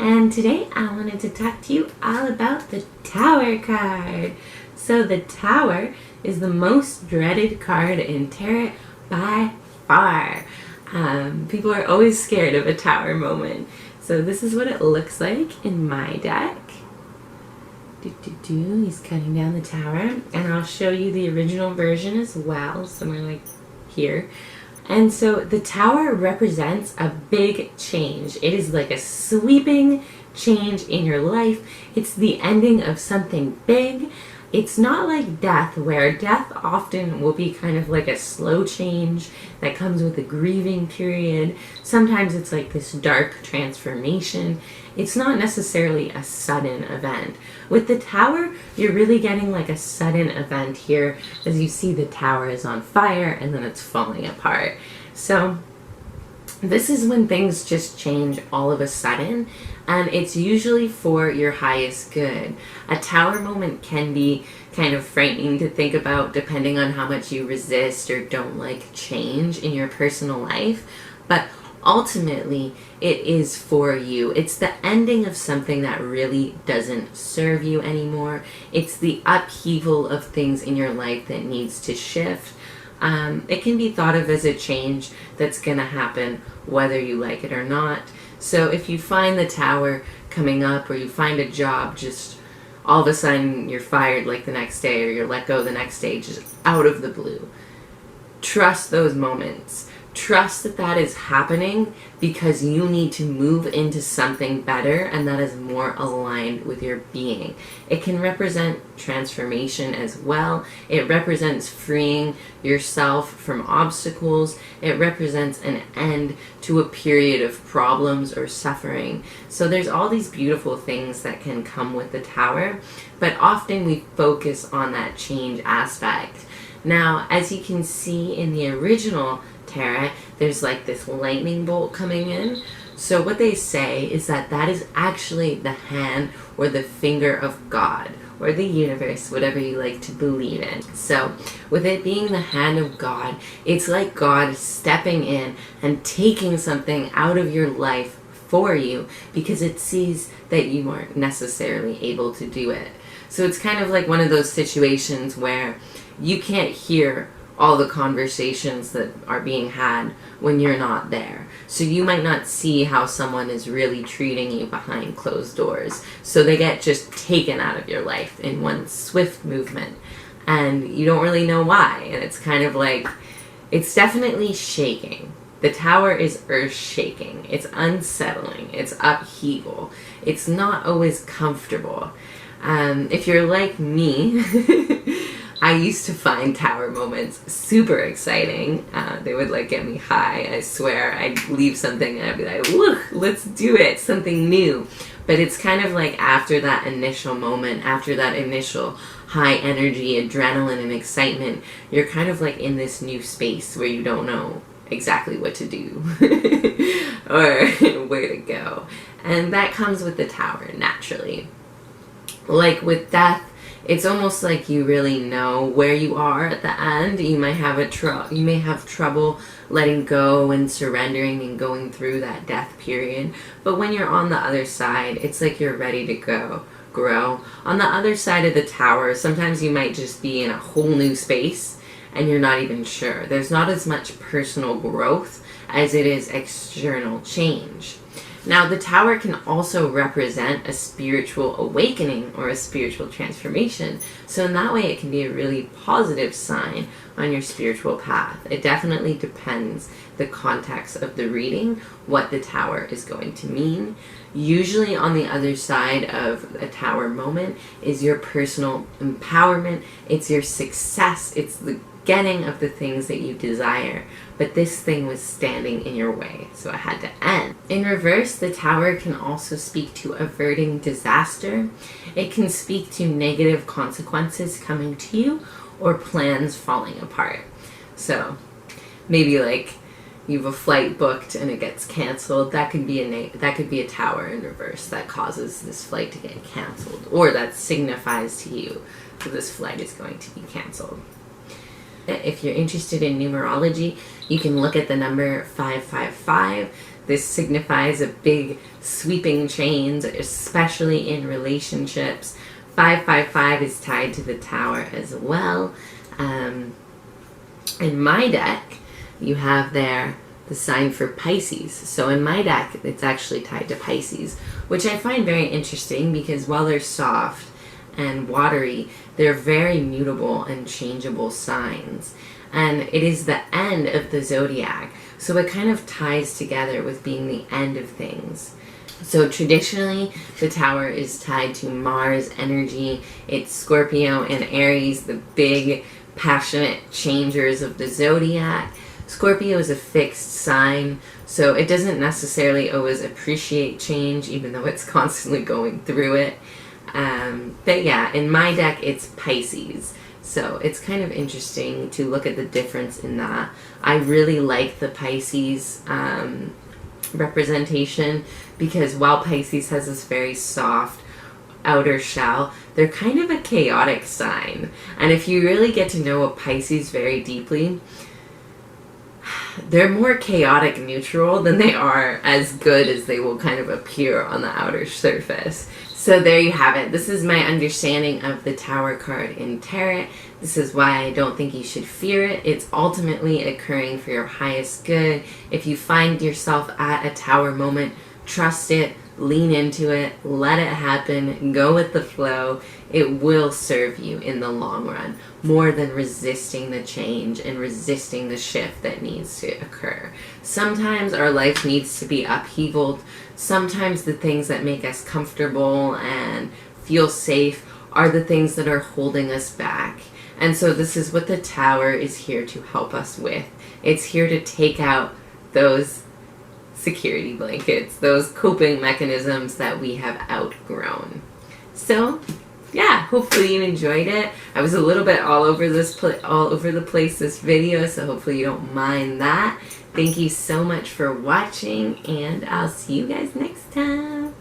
and today I wanted to talk to you all about the Tower card. So the Tower is the most dreaded card in Tarot by far. People are always scared of a Tower moment. So this is what it looks like in my deck. He's cutting down the Tower, and I'll show you the original version as well, somewhere like here. And so the Tower represents a big change. It is like a sweeping change in your life. It's the ending of something big. It's not like death, where death often will be kind of like a slow change that comes with a grieving period. Sometimes it's like this dark transformation. It's not necessarily a sudden event. With the Tower, you're really getting like a sudden event here, as you see the Tower is on fire and then it's falling apart. So this is when things just change all of a sudden, and it's usually for your highest good. A Tower moment can be kind of frightening to think about depending on how much you resist or don't like change in your personal life, but ultimately it is for you. It's the ending of something that really doesn't serve you anymore. It's the upheaval of things in your life that needs to shift. It can be thought of as a change that's going to happen whether you like it or not. So if you find the Tower coming up, or you find a job, just all of a sudden you're fired like the next day, or you're let go the next day, just out of the blue, trust those moments. Trust that that is happening because you need to move into something better and that is more aligned with your being. It can represent transformation as well. It represents freeing yourself from obstacles. It represents an end to a period of problems or suffering. So there's all these beautiful things that can come with the Tower, but often we focus on that change aspect. Now, as you can see in the original Tarot, there's like this lightning bolt coming in. So what they say is that that is actually the hand or the finger of God, or the universe, whatever you like to believe in. So with it being the hand of God, it's like God stepping in and taking something out of your life for you because it sees that you aren't necessarily able to do it. So it's kind of like one of those situations where you can't hear all the conversations that are being had when you're not there. So you might not see how someone is really treating you behind closed doors. So they get just taken out of your life in one swift movement. And you don't really know why. And it's kind of like, it's definitely shaking. The Tower is earth-shaking. It's unsettling. It's upheaval. It's not always comfortable. If you're like me, I used to find Tower moments super exciting. They would like get me high. I swear, I'd leave something and I'd be like, woo, let's do it, something new. But it's kind of like after that initial moment, after that initial high energy, adrenaline, and excitement, you're kind of like in this new space where you don't know exactly what to do or where to go. And that comes with the Tower naturally. Like with death, it's almost like you really know where you are at the end. You may have trouble letting go and surrendering and going through that death period. But when you're on the other side, it's like you're ready to grow. On the other side of the Tower, sometimes you might just be in a whole new space and you're not even sure. There's not as much personal growth as it is external change. Now, the Tower can also represent a spiritual awakening or a spiritual transformation. So in that way, it can be a really positive sign on your spiritual path. It definitely depends the context of the reading, what the Tower is going to mean. Usually on the other side of a Tower moment is your personal empowerment. It's your success. It's the getting of the things that you desire. But this thing was standing in your way, so it had to end. In reverse, the Tower can also speak to averting disaster. It can speak to negative consequences coming to you or plans falling apart. So maybe like you have a flight booked and it gets canceled. That could be a Tower in reverse that causes this flight to get canceled, or that signifies to you that this flight is going to be canceled. If you're interested in numerology, you can look at the number 555. This signifies a big sweeping change, especially in relationships. 555 is tied to the Tower as well. In my deck, you have there the sign for Pisces. So in my deck, it's actually tied to Pisces, which I find very interesting because while they're soft and watery, they're very mutable and changeable signs. And it is the end of the zodiac, so it kind of ties together with being the end of things. So traditionally, the Tower is tied to Mars energy. It's Scorpio and Aries, the big, passionate changers of the zodiac. Scorpio is a fixed sign, so it doesn't necessarily always appreciate change, even though it's constantly going through it. But yeah, in my deck, it's Pisces. So it's kind of interesting to look at the difference in that. I really like the Pisces representation because while Pisces has this very soft outer shell, they're kind of a chaotic sign. And if you really get to know a Pisces very deeply, they're more chaotic neutral than they are as good as they will kind of appear on the outer surface. So there you have it. This is my understanding of the Tower card in Tarot. This is why I don't think you should fear it. It's ultimately occurring for your highest good. If you find yourself at a Tower moment, trust it, lean into it, let it happen, go with the flow. It will serve you in the long run, more than resisting the change and resisting the shift that needs to occur. Sometimes our life needs to be upheavaled. Sometimes the things that make us comfortable and feel safe are the things that are holding us back. And so this is what the Tower is here to help us with. It's here to take out those security blankets, those coping mechanisms that we have outgrown. So yeah, hopefully you enjoyed it. I was a little bit all over the place this video, so hopefully you don't mind that. Thank you so much for watching, and I'll see you guys next time.